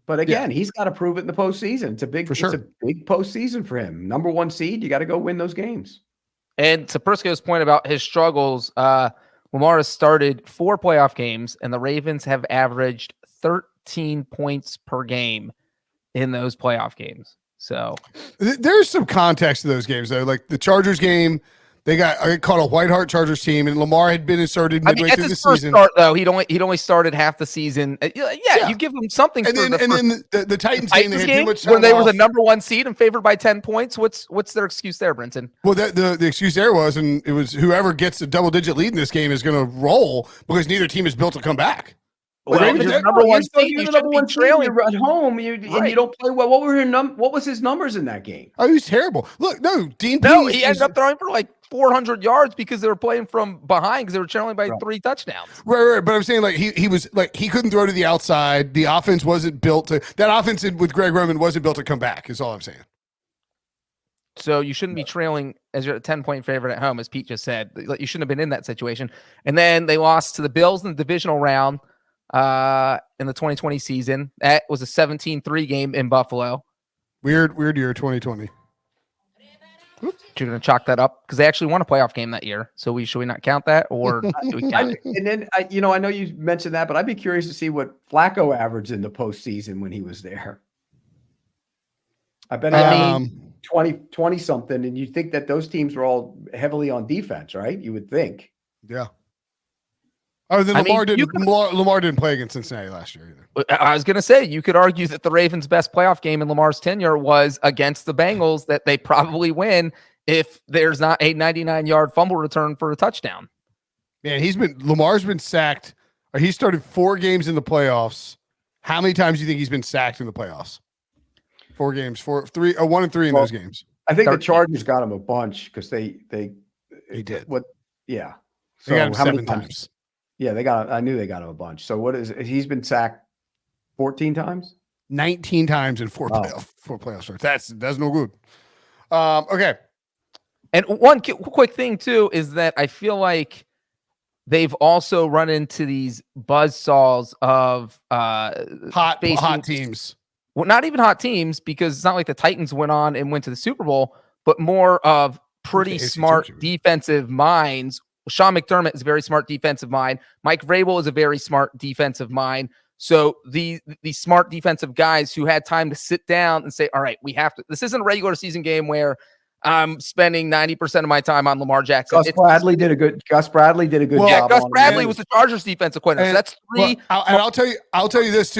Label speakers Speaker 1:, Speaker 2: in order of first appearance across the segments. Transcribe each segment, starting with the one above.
Speaker 1: But again, he's got to prove it in the postseason. It's a big postseason for him. Number 1 seed, you got to go win those games.
Speaker 2: And to Prisco's point about his struggles, Lamar has started 4 playoff games, and the Ravens have averaged 13 points per game in those playoff games. So
Speaker 3: there's some context to those games, though. Like the Chargers game, they got caught a White Hart Chargers team, and Lamar had been inserted midway through the season.
Speaker 2: Start, though, he'd only started half the season. You give him something.
Speaker 3: And then the Titans game, they had too much time
Speaker 2: where they were
Speaker 3: off.
Speaker 2: the number 1 seed and favored by 10 points. What's their excuse there, Brinson?
Speaker 3: Well, the excuse there was, and it was whoever gets a double-digit lead in this game is going to roll because neither team is built to come back.
Speaker 2: Well, you're number 1 seed.
Speaker 1: You're the number 1 trailing at home. And you don't play well. What was his numbers in that game?
Speaker 3: Oh, he was terrible. Look, Dean Pease.
Speaker 2: No, he ended up throwing for like 400 yards because they were playing from behind because they were trailing by 3 touchdowns.
Speaker 3: Right. But I'm saying like he was like he couldn't throw to the outside. The offense wasn't built to that offense with Greg Roman wasn't built to come back. Is all I'm saying.
Speaker 2: So you shouldn't be trailing as you're a 10-point favorite at home, as Pete just said. You shouldn't have been in that situation. And then they lost to the Bills in the divisional round in the 2020 season. That was a 17-3 game in Buffalo.
Speaker 3: Weird year 2020.
Speaker 2: You're going to chalk that up because they actually won a playoff game that year. So should we not count that, or do we count it?
Speaker 1: And then I know you mentioned that, but I'd be curious to see what Flacco averaged in the postseason when he was there. I bet he 20 something, and you think that those teams were all heavily on defense, right? You would think.
Speaker 3: Yeah. Oh, then Lamar didn't play against Cincinnati last year either.
Speaker 2: I was going to say, you could argue that the Ravens' best playoff game in Lamar's tenure was against the Bengals, that they probably win if there's not a 99-yard fumble return for a touchdown.
Speaker 3: Man, Lamar's been sacked. Or he started 4 games in the playoffs. How many times do you think he's been sacked in the playoffs? 4 games, 1 and 3 in those games.
Speaker 1: I think the Chargers got him a bunch because they
Speaker 3: did.
Speaker 1: Yeah.
Speaker 3: So they got him 7 times.
Speaker 1: Yeah, I knew they got him a bunch. So he's been sacked 14 times?
Speaker 3: 19 times in 4 playoff starts. That's no good. Okay.
Speaker 2: And one quick thing too is that I feel like they've also run into these buzzsaws of
Speaker 3: hot teams.
Speaker 2: Well, not even hot teams, because it's not like the Titans went on and went to the Super Bowl, but more of pretty smart defensive minds. Sean McDermott is a very smart defensive mind. Mike Vrabel is a very smart defensive mind. So the smart defensive guys who had time to sit down and say, all right, we have to, this isn't a regular season game where I'm spending 90% of my time on Lamar Jackson.
Speaker 1: Gus Bradley did a good job.
Speaker 2: Yeah, Gus Bradley was the Chargers defensive coordinator. So that's 3.
Speaker 3: I'll tell you this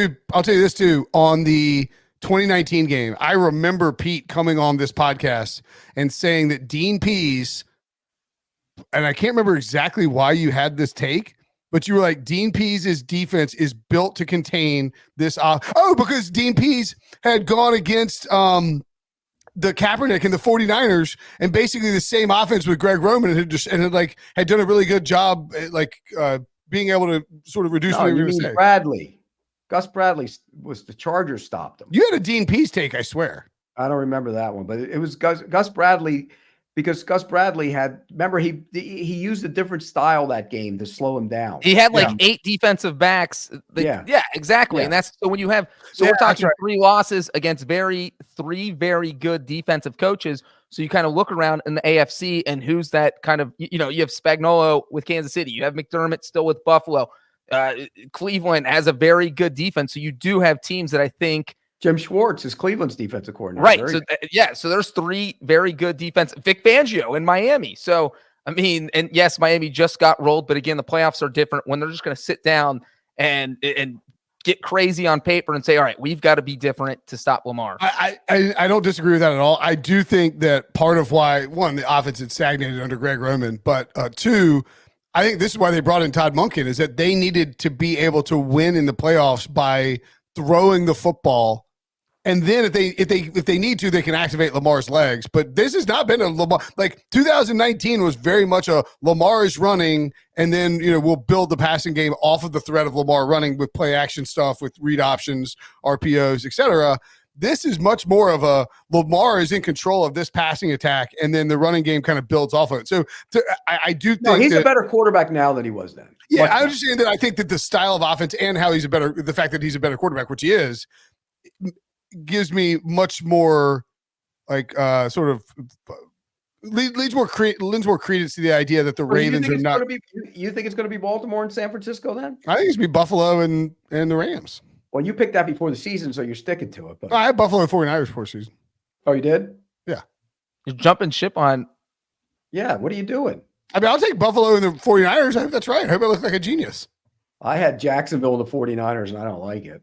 Speaker 3: too. On the 2019 game, I remember Pete coming on this podcast and saying that Dean Pease, and I can't remember exactly why you had this take, but you were like, Dean Pease's defense is built to contain this. Because Dean Pease had gone against the Kaepernick and the 49ers, and basically the same offense with Greg Roman, and had done a really good job, being able to sort of reduce.
Speaker 1: Bradley, Gus Bradley was the Chargers stopped him.
Speaker 3: You had a Dean Pease take, I swear.
Speaker 1: I don't remember that one, but it was Gus Bradley, because Gus Bradley he used a different style that game to slow him down.
Speaker 2: He had 8 defensive backs. Yeah, exactly. Yeah. And that's so when you have, we're talking 3 losses against 3 very good defensive coaches. So you kind of look around in the AFC and who's that kind of, you have Spagnuolo with Kansas City. You have McDermott still with Buffalo. Cleveland has a very good defense. So you do have teams that I think,
Speaker 1: Jim Schwartz is Cleveland's defensive coordinator.
Speaker 2: Right. So there's 3 very good defense. Vic Fangio in Miami. So, I mean, and yes, Miami just got rolled, but again, the playoffs are different when they're just going to sit down and get crazy on paper and say, all right, we've got to be different to stop Lamar.
Speaker 3: I don't disagree with that at all. I do think that part of why, 1, the offense had stagnated under Greg Roman, but 2, I think this is why they brought in Todd Monken, is that they needed to be able to win in the playoffs by throwing the football. And then if they need to, they can activate Lamar's legs. But this has not been a Lamar, 2019 was very much a Lamar is running, and then we'll build the passing game off of the threat of Lamar running with play action stuff, with read options, RPOs, etc. This is much more of a Lamar is in control of this passing attack, and then the running game kind of builds off of it. So I do think
Speaker 1: he's a better quarterback now than he was then.
Speaker 3: Yeah, I understand that. I think that the style of offense and how the fact that he's a better quarterback, which he is, gives me much more like sort of lends more credence to the idea that the Ravens are not.
Speaker 1: You think it's going to be Baltimore and San Francisco then?
Speaker 3: I think it's going to be Buffalo and the Rams.
Speaker 1: Well, you picked that before the season, so you're sticking to it. But
Speaker 3: I had Buffalo and 49ers before season.
Speaker 1: Oh, you did?
Speaker 3: Yeah.
Speaker 2: You're jumping ship on.
Speaker 1: Yeah. What are you doing?
Speaker 3: I mean, I'll take Buffalo and the 49ers. I hope that's right. I hope I look like a genius.
Speaker 1: I had Jacksonville and the 49ers, and I don't like it.